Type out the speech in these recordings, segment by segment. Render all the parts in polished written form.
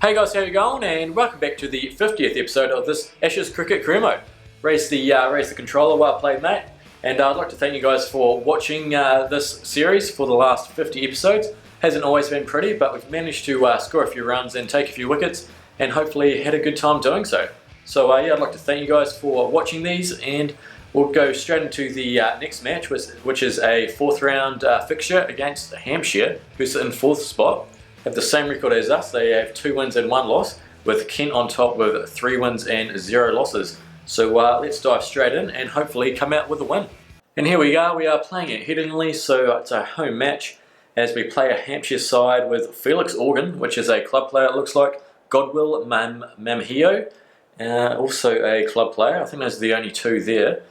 Hey guys, how you going? And welcome back to the 50th episode of this Ashes Cricket Career Mode. Raise the controller while playing that. And I'd like to thank you guys for watching this series for the last 50 episodes. Hasn't always been pretty, but we've managed to score a few runs and take a few wickets, and hopefully had a good time doing so. So yeah, I'd like to thank you guys for watching these, and we'll go straight into the next match, which is a fourth round fixture against Hampshire, who's in fourth spot. Have the same record as us. They have 2 wins and 1 loss, with Kent on top with 3 wins and 0 losses. So let's dive straight in and hopefully come out with a win. And here we are playing at Headingley, so it's a home match as we play a Hampshire side with Felix Organ, which is a club player it looks like, Godwill Mamhio, also a club player. I think those are the only 2 there.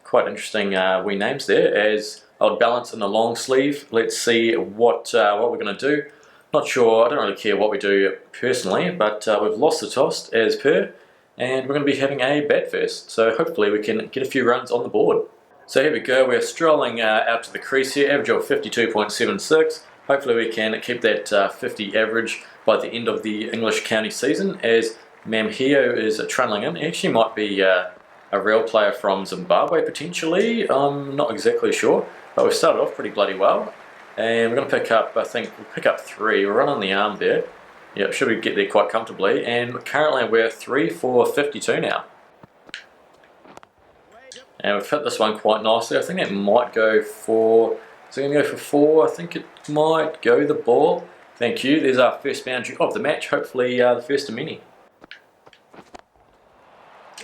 Quite interesting wee names there. As I'll balance in the long sleeve, let's see what we're going to do. Not sure, I don't really care what we do personally, but we've lost the toss as per, and we're going to be having a bat first, so hopefully we can get a few runs on the board. So here we go, we're strolling out to the crease here, average of 52.76. Hopefully we can keep that 50 average by the end of the English county season, as Mamhio is trundling in. He actually might be a real player from Zimbabwe potentially, I'm not exactly sure, but we've started off pretty bloody well. And we're going to pick up, I think, we'll pick up 3. We're running the arm there. Yeah, should we get there quite comfortably. And currently we're 3 for 52 now. And we've hit this one quite nicely. I think that might go for, is it going to go for 4? I think it might go the ball. Thank you. There's our first boundary of the match. Hopefully the first of many.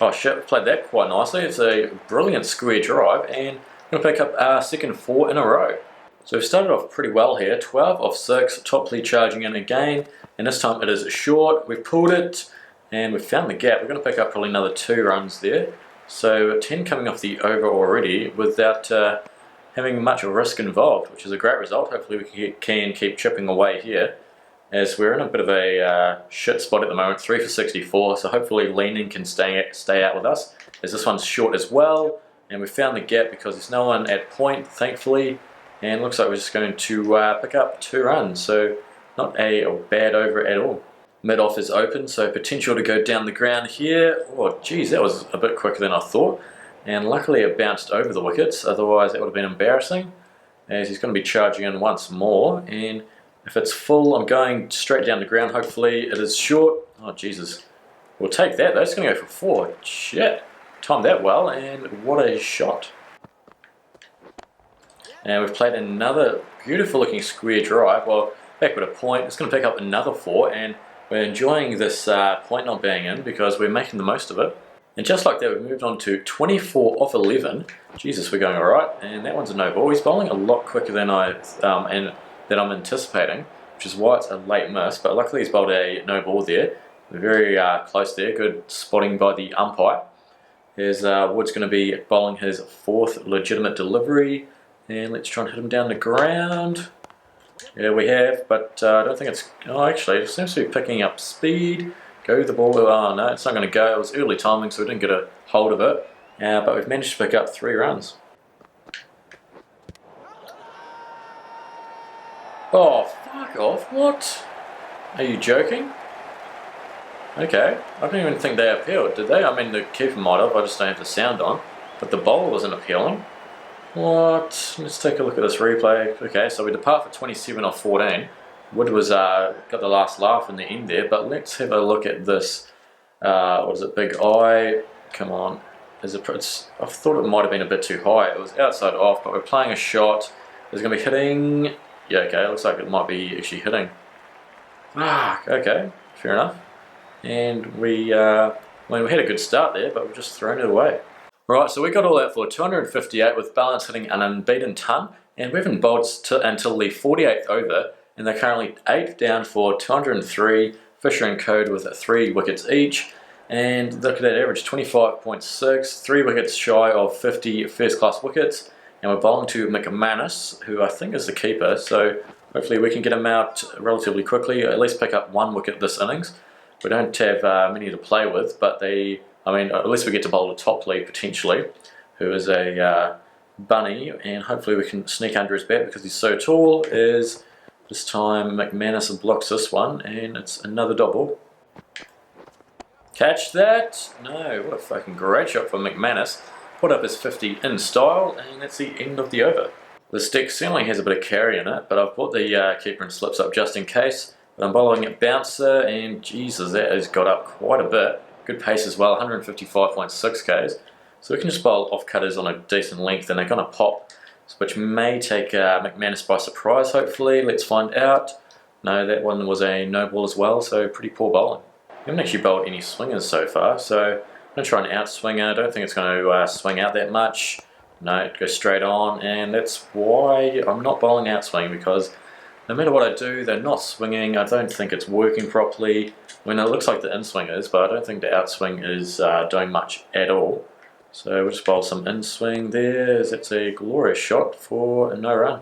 Oh shit, we played that quite nicely. It's a brilliant square drive. And we're going to pick up our second 4 in a row. So we've started off pretty well here, 12 off 6, top lead charging in again, and this time it is short. We've pulled it, and we've found the gap. We're going to pick up probably another 2 runs there. So 10 coming off the over already without having much risk involved, which is a great result. Hopefully we can keep chipping away here, as we're in a bit of a shit spot at the moment, 3 for 64, so hopefully leaning can stay out with us, as this one's short as well, and we found the gap because there's no one at point, thankfully. And looks like we're just going to pick up 2 runs, so not a bad over at all. Mid-off is open, so potential to go down the ground here. Oh geez, that was a bit quicker than I thought. And luckily it bounced over the wickets, otherwise that would have been embarrassing. As he's going to be charging in once more, and if it's full I'm going straight down the ground. Hopefully it is short. Oh Jesus, we'll take that though. It's going to go for 4. Shit, timed that well, and what a shot. And we've played another beautiful looking square drive. Well, back with a point, it's going to pick up another 4, and we're enjoying this point not being in because we're making the most of it. And just like that, we've moved on to 24 off 11. Jesus, we're going alright. And that one's a no ball. He's bowling a lot quicker than I'm anticipating, which is why it's a late miss. But luckily he's bowled a no ball there. We're very close there. Good spotting by the umpire. Here's Wood's going to be bowling his 4th legitimate delivery. And let's try and hit him down the ground. Yeah, we have, but I don't think it's... Oh, actually, it seems to be picking up speed. Go the ball. Oh, no, it's not going to go. It was early timing, so we didn't get a hold of it. But we've managed to pick up 3 runs. Oh, fuck off. What? Are you joking? Okay. I don't even think they appealed, did they? I mean, the keeper might have. I just don't have the sound on. But the bowler wasn't appealing. What? Let's take a look at this replay. Okay, so we depart for 27 off 14. Wood was got the last laugh in the end there, but let's have a look at this. What is it? Big eye. Come on. I thought it might have been a bit too high. It was outside off, but we're playing a shot. It's going to be hitting. Yeah, okay. Looks like it might be actually hitting. Ah, okay. Fair enough. And we had a good start there, but we've just thrown it away. Right, so we got all that for 258 with Balance hitting an unbeaten ton, and we haven't bowled until the 48th over, and they're currently 8 down for 203, Fisher and Code with 3 wickets each, and look at that average, 25.6, 3 wickets shy of 50 first class wickets, and we're bowling to McManus, who I think is the keeper, so hopefully we can get him out relatively quickly, at least pick up 1 wicket this innings. We don't have many to play with, but at least we get to bowl a top lead potentially, who is a bunny, and hopefully we can sneak under his bat because he's so tall. Is this time McManus blocks this one, and it's another double. Catch that! No, what a fucking great shot from McManus. Put up his 50 in style, and that's the end of the over. The stick certainly has a bit of carry in it, but I've put the keeper and slips up just in case. But I'm bowling at bouncer, and Jesus, that has got up quite a bit. Good pace as well, 155.6 Ks. So we can just bowl off cutters on a decent length, and they're going to pop, which may take McManus by surprise, hopefully. Let's find out. No, that one was a no ball as well, so pretty poor bowling. We haven't actually bowled any swingers so far, so I'm going to try an outswinger. I don't think it's going to swing out that much. No, it goes straight on, and that's why I'm not bowling outswing, because no matter what I do, they're not swinging. I don't think it's working properly. I mean, it looks like the in-swing is, but I don't think the outswing is doing much at all. So we'll just bowl some in-swing there. That's a glorious shot for a no run.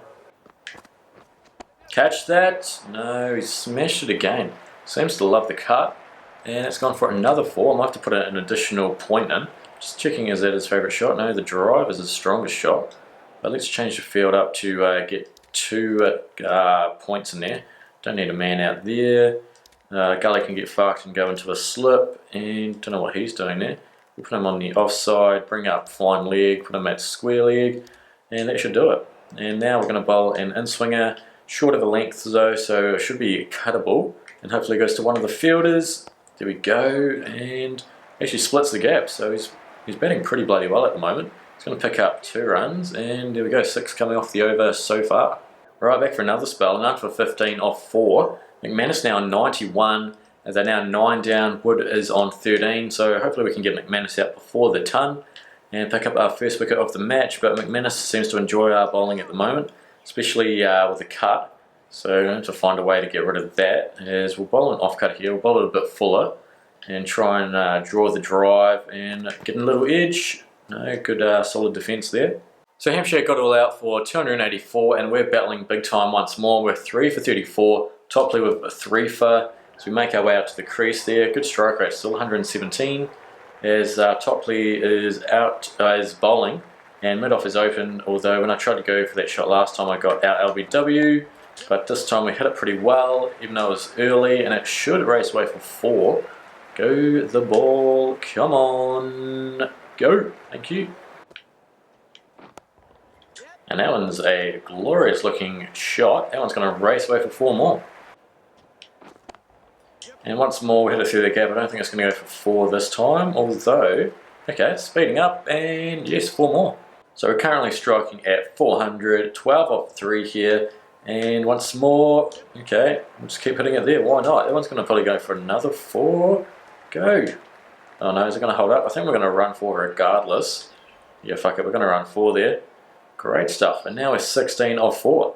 Catch that. No, he smashed it again. Seems to love the cut. And it's gone for another 4. I might have to put an additional point in. Just checking, is that his favourite shot? No, the drive is his strongest shot. But let's change the field up to get 2 points in there. Don't need a man out there. Gully can get fucked and go into a slip. And don't know what he's doing there. We'll put him on the offside, bring up fine leg, put him at square leg. And that should do it. And now we're going to bowl an in-swinger. Short of a length though, so it should be cuttable. And hopefully it goes to one of the fielders. There we go, and actually splits the gap, so he's batting pretty bloody well at the moment. He's going to pick up 2 runs, and there we go, 6 coming off the over so far. Right, back for another spell, none for 15 off 4. McManus now on 91, as they're now 9 down. Wood is on 13, so hopefully we can get McManus out before the ton and pick up our first wicket of the match, but McManus seems to enjoy our bowling at the moment, especially with the cut. So we're going to find a way to get rid of that, as we'll bowl an off cut here, we'll bowl it a bit fuller and try and draw the drive and get a little edge. No, good solid defence there. So Hampshire got all out for 284, and we're battling big time once more. We're 3 for 34, Topley with a 3 for, so we make our way out to the crease there. Good strike rate, still 117, as Topley is out, is bowling, and mid-off is open, although when I tried to go for that shot last time I got out LBW. But this time we hit it pretty well, even though it was early, and it should race away for 4. Go the ball, come on, go, thank you. And that one's a glorious looking shot. That one's going to race away for 4 more. And once more we hit it through the gap. I don't think it's going to go for 4 this time, although, okay, speeding up, and yes, 4 more. So we're currently striking at 400, 12 off 3 here. And once more, okay, we'll just keep hitting it there, why not? That one's going to probably go for another 4. Go. Oh no, is it going to hold up? I think we're going to run 4 regardless. Yeah, fuck it, we're going to run 4 there. Great stuff, and now we're 16 off 4.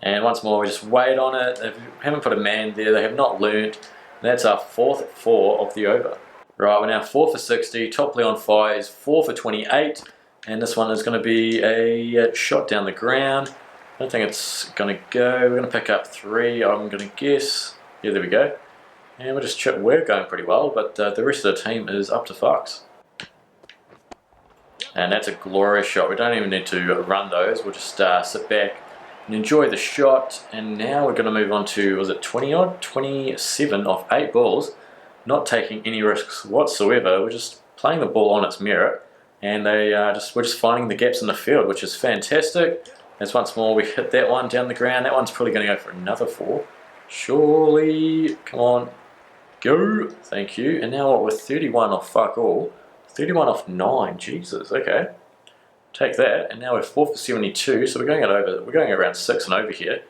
And once more, we just wait on it. They haven't put a man there, they have not learnt. That's our 4th 4 of the over. Right, we're now 4 for 60, Topley on fire is 4 for 28. And this one is going to be a shot down the ground. I don't think it's going to go. We're going to pick up 3, I'm going to guess. Yeah, there we go. And we're going pretty well, but the rest of the team is up to fucks. And that's a glorious shot. We don't even need to run those. We'll just sit back and enjoy the shot. And now we're going to move on to, was it 20 odd? 27 off 8 balls. Not taking any risks whatsoever. We're just playing the ball on its merit. And we're just finding the gaps in the field, which is fantastic. As once more we hit that one down the ground. That one's probably going to go for another 4. Surely, come on, go. Thank you. And now what? We're 31 off fuck all. 31 off 9. Jesus. Okay. Take that. And now we're 4 for 72. So we're going around 6 and over here.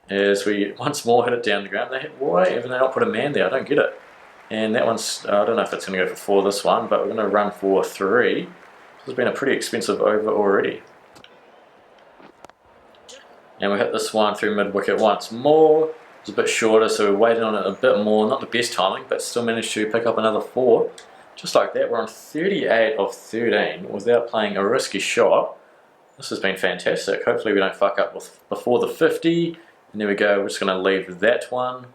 As we once more hit it down the ground. Why haven't they not put a man there? I don't get it. And that one's, I don't know if it's going to go for 4 this one, but we're going to run for 3. This has been a pretty expensive over already. And we hit this one through mid-wicket once more. It's a bit shorter, so we're waiting on it a bit more. Not the best timing, but still managed to pick up another 4. Just like that, we're on 38 of 13 without playing a risky shot. This has been fantastic. Hopefully we don't fuck up before the 50. And there we go, we're just going to leave that one.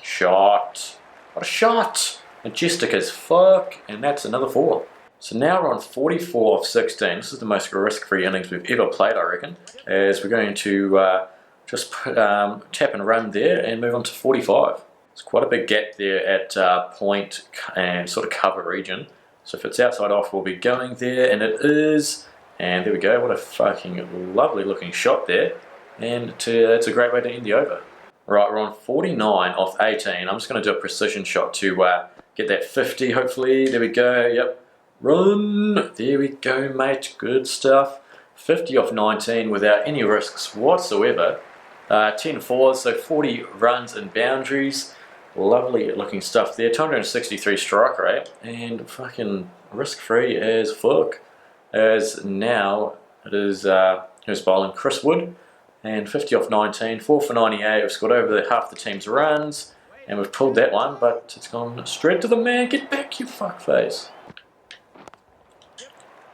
Shot. What a shot! Majestic as fuck, and that's another 4. So now we're on 44 of 16. This is the most risk-free innings we've ever played, I reckon. As we're going to just tap and run there and move on to 45. It's quite a big gap there at point and sort of cover region. So if it's outside off, we'll be going there, and it is. And there we go. What a fucking lovely looking shot there. And it's a great way to end the over. Right, we're on 49 off 18. I'm just going to do a precision shot to get that 50, hopefully. There we go. Yep. Run. There we go, mate. Good stuff. 50 off 19 without any risks whatsoever. 10 fours, so 40 runs and boundaries. Lovely looking stuff there. 263 strike rate and fucking risk free as fuck. As now it is who's bowling? Chris Wood, and 50 off 19, 4 for 98. We've scored over half the team's runs, and we've pulled that one, but it's gone straight to the man. Get back, you fuckface.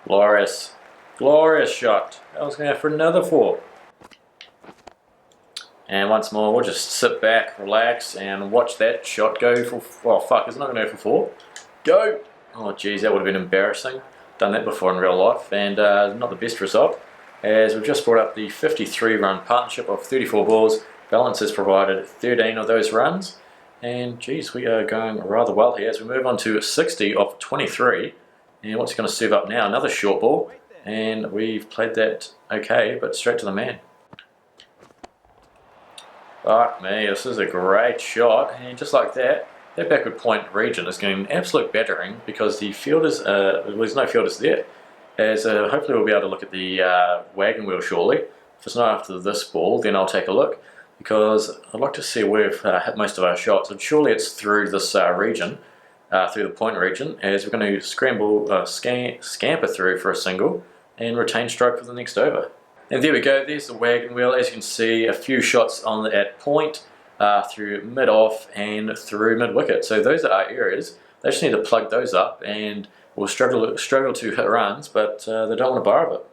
Glorious, glorious shot. I was going to go for another 4. And once more, we'll just sit back, relax, and watch that shot go for. Oh fuck, it's not going to go for 4. Go! Oh geez, that would have been embarrassing. Done that before in real life, and not the best result, as we've just brought up the 53 run partnership of 34 balls. Balance has provided 13 of those runs, and geez, we are going rather well here as we move on to 60 off 23. And what's he going to serve up now? Another short ball, and we've played that okay, but straight to the man. Fuck me, this is a great shot, and just like that, that backward point region is getting an absolute battering because the fielders, there's no fielders there. As hopefully we'll be able to look at the wagon wheel shortly. If it's not after this ball, then I'll take a look, because I'd like to see where we've hit most of our shots, and surely it's through this region, through the point region, as we're going to scramble, scamper through for a single and retain stroke for the next over. And there we go, there's the wagon wheel. As you can see, a few shots on at point, through mid-off and through mid-wicket. So those are our areas. They just need to plug those up, and we'll struggle to hit runs, but they don't want to borrow it.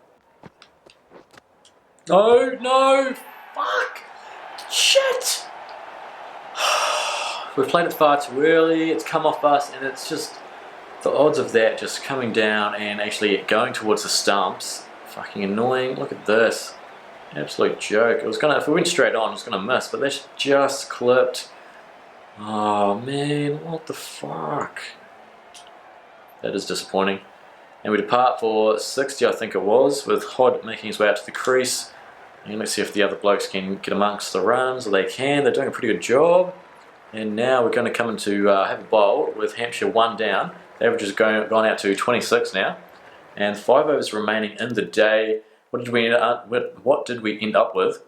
Oh no! Fuck! Shit! We've played it far too early, it's come off us, and it's just the odds of that just coming down and actually going towards the stumps. Fucking annoying. Look at this. Absolute joke. It was gonna, if we went straight on, it was gonna miss, but that's just clipped. Oh man, what the fuck? That is disappointing. And we depart for 60, I think it was, with Hod making his way out to the crease. And let's see if the other blokes can get amongst the runs. They can. They're doing a pretty good job. And now we're going to come into have a bowl with Hampshire 1 down. The average has gone out to 26 now. And 5 overs remaining in the day. What did we end up with?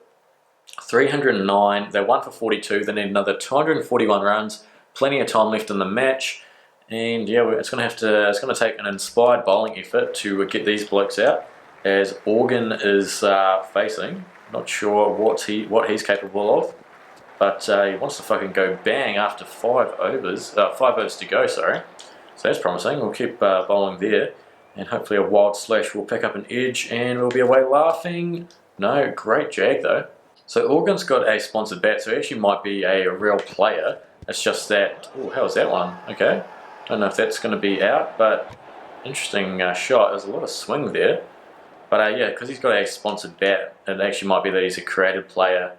309. They won for 42. They need another 241 runs. Plenty of time left in the match. And yeah, it's going to take an inspired bowling effort to get these blokes out, as Organ is facing. Not sure what he's capable of, but he wants to fucking go bang after 5 overs to go. Sorry, so that's promising. We'll keep bowling there, and hopefully a wild slash will pick up an edge, and we'll be away laughing. No, great jag though. So Organ's got a sponsored bat, so he actually might be a real player. It's just that. Oh, how was that one? Okay. Don't know if that's going to be out, but interesting shot. There's a lot of swing there. But yeah, because he's got a sponsored bat, it actually might be that he's a created player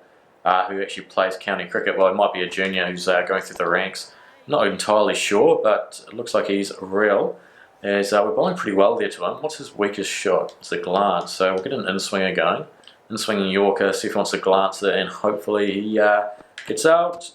who actually plays county cricket. Well, it might be a junior who's going through the ranks. Not entirely sure, but it looks like he's real. As we're bowling pretty well there to him. What's his weakest shot? It's a glance. So we'll get an in-swinger going. In-swinging Yorker, see if he wants to glance it, and hopefully he gets out.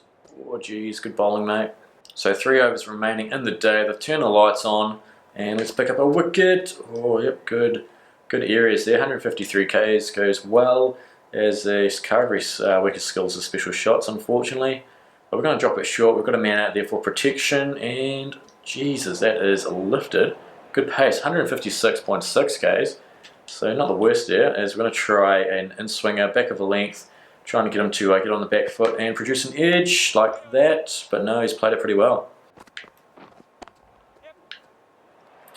Oh geez, good bowling, mate. So 3 overs remaining in the day. They've turned the lights on, and let's pick up a wicket. Oh, yep, good areas there. 153 Ks goes well, as Carvery's weakest skills are special shots, unfortunately. But we're going to drop it short. We've got a man out there for protection, and Jesus, that is lifted. Good pace, 156.6 Ks. So not the worst there, as we're going to try an in-swinger, back of the length, trying to get him to get on the back foot and produce an edge like that, but no, he's played it pretty well.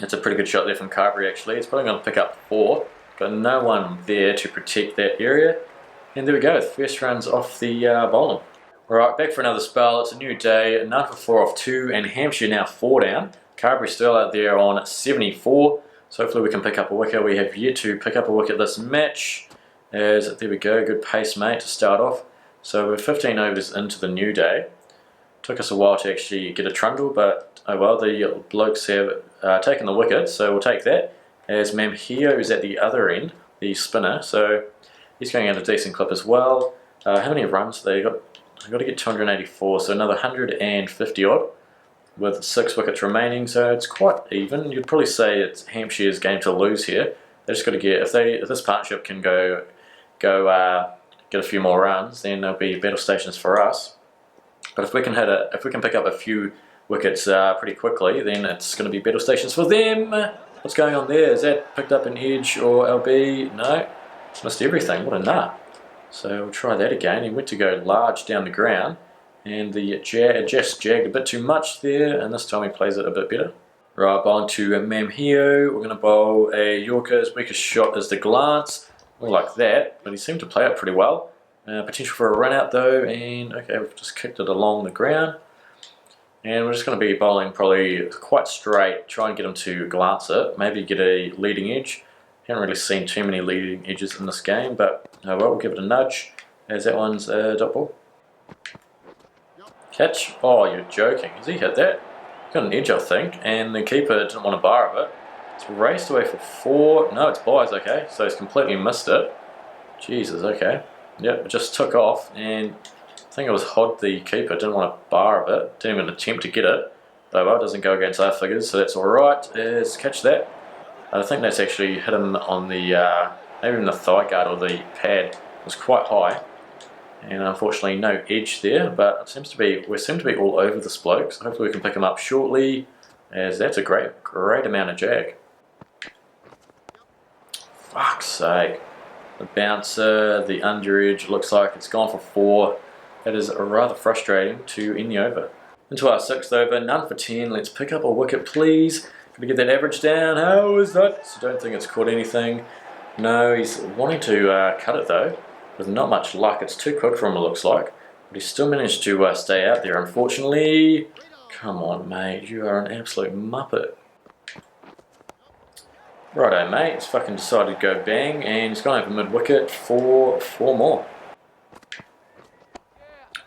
It's a pretty good shot there from Carberry actually. It's probably going to pick up 4. Got no one there to protect that area. And there we go, first runs off the bowling. Alright, back for another spell. It's a new day, none for 4 off 2, and Hampshire now 4 down. Carberry still out there on 74, so hopefully we can pick up a wicket. We have yet to pick up a wicket this match. As there we go, good pace, mate, to start off. So we're 15 overs into the new day. Took us a while to actually get a trundle, but oh well, the blokes have taken the wicket, so we'll take that. As Mamhio is at the other end, the spinner, so he's going at a decent clip as well. How many runs they got? They got to get 284, so another 150 odd with 6 wickets remaining. So it's quite even. You'd probably say it's Hampshire's game to lose here. They just got to get if this partnership can get a few more runs, then there'll be battle stations for us. But if we can pick up a few wickets pretty quickly, then it's going to be battle stations for them. What's going on there? Is that picked up an edge or LB? No, it's missed everything. What a nut. So we'll try that again. He went to go large down the ground, and the just jagged a bit too much there, and this time he plays it a bit better. Right, bowling to Mamhio. We're going to bowl a Yorker. His weakest shot is the glance. More like that, but he seemed to play it pretty well. Potential for a run out though, and okay, we've just kicked it along the ground. And we're just going to be bowling probably quite straight, try and get him to glance it, maybe get a leading edge. Haven't really seen too many leading edges in this game, but oh well, we'll give it a nudge, as that one's a dot ball. Catch? Oh, you're joking. Has he hit that? Got an edge, I think, and the keeper didn't want to bar of it. It's raced away for 4. No, it's buys, okay, so he's completely missed it. Jesus, okay. Yep, it just took off, and I think it was Hod, the keeper, didn't want a bar of it, didn't even attempt to get it. Oh well, it doesn't go against our figures, so that's alright. Let's catch that. I think that's actually hit him on the, maybe in the thigh guard or the pad. It was quite high, and unfortunately no edge there, but it seems to be, we seem to be all over this bloke, so hopefully we can pick him up shortly, as that's a great amount of jag. Fuck's sake. The bouncer, the underedge, looks like it's gone for 4. That is rather frustrating to end the over. Into our 6th over, none for 10. Let's pick up a wicket, please. Can we get that average down? How is that? I don't think it's caught anything. No, he's wanting to cut it though, with not much luck. It's too quick for him, it looks like. But he still managed to stay out there, unfortunately. Come on, mate. You are an absolute muppet. Righto, mate, he's fucking decided to go bang, and he's gone over mid-wicket for 4 more.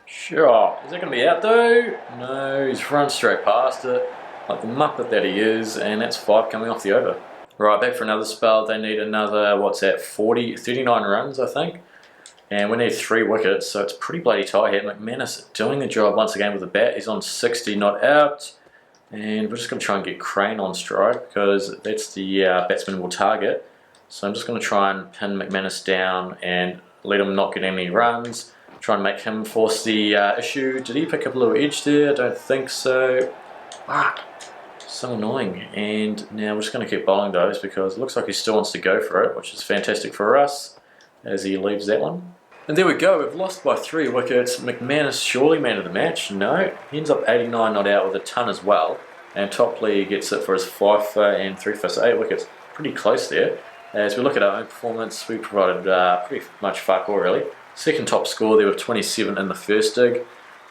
Sure, is that going to be out though? No, he's run straight past it, like the muppet that he is, and that's 5 coming off the over. Right, back for another spell. They need another, what's that, 39 runs, I think. And we need 3 wickets, so it's pretty bloody tight here. McManus doing the job once again with the bat. He's on 60, not out. And we're just going to try and get Crane on strike, because that's the batsman we'll target. So I'm just going to try and pin McManus down and let him not get any runs. Try and make him force the issue. Did he pick up a little edge there? I don't think so. Ah, so annoying. And now we're just going to keep bowling those, because it looks like he still wants to go for it, which is fantastic for us as he leaves that one. And there we go, we've lost by 3 wickets. McManus surely man of the match. No, he ends up 89 not out with a ton as well. And Topley gets it for his 5 and 3 for 8 wickets. Pretty close there. As we look at our own performance, we provided pretty much fuck all really. Second top score there with 27 in the first dig.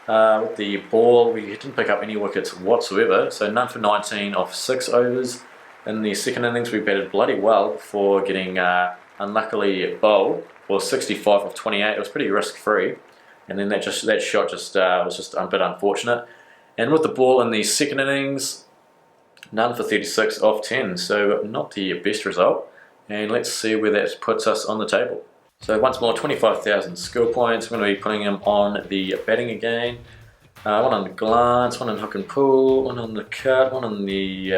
With the ball, we didn't pick up any wickets whatsoever. So none for 19 off 6 overs. In the second innings we batted bloody well before getting unluckily bowled. Well, 65 of 28, it was pretty risk-free, and then that shot was just a bit unfortunate. And with the ball in the second innings, none for 36 off 10, so not the best result. And let's see where that puts us on the table. So once more, 25,000 skill points. I'm going to be putting him on the batting again. One on the glance, one on hook and pull, one on the cut, one on the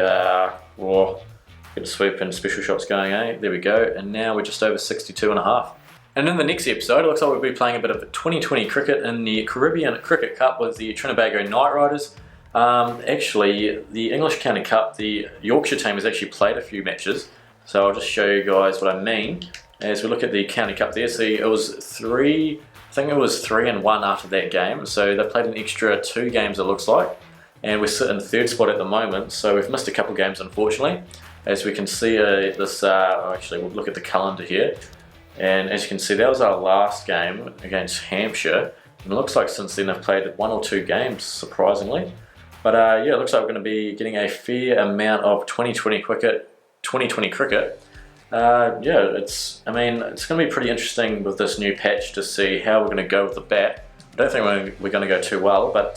get a sweep and special shots going, eh? There we go. And now we're just over 62.5. And in the next episode, it looks like we'll be playing a bit of 2020 cricket in the Caribbean Cricket Cup with the Trinbago Knight Riders. Actually, the English County Cup, the Yorkshire team has actually played a few matches. So I'll just show you guys what I mean. As we look at the County Cup there, see it was 3, I think it was 3-1 after that game. So they played an extra 2 games it looks like. And we're sitting in 3rd spot at the moment, so we've missed a couple games unfortunately. As we can see actually we'll look at the calendar here. And as you can see, that was our last game against Hampshire. And it looks like since then they've played 1 or 2 games, surprisingly. But yeah, it looks like we're going to be getting a fair amount of 2020 cricket. Yeah, I mean, it's going to be pretty interesting with this new patch to see how we're going to go with the bat. I don't think we're going to go too well, but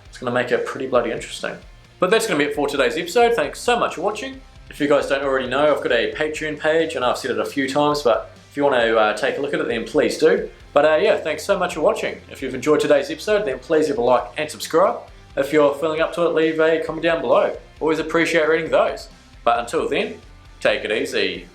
it's going to make it pretty bloody interesting. But that's going to be it for today's episode. Thanks so much for watching. If you guys don't already know, I've got a Patreon page, and I've said it a few times, but if you want to take a look at it, then please do. But yeah, thanks so much for watching. If you've enjoyed today's episode, then please leave a like and subscribe. If you're feeling up to it, leave a comment down below. Always appreciate reading those. But until then, take it easy.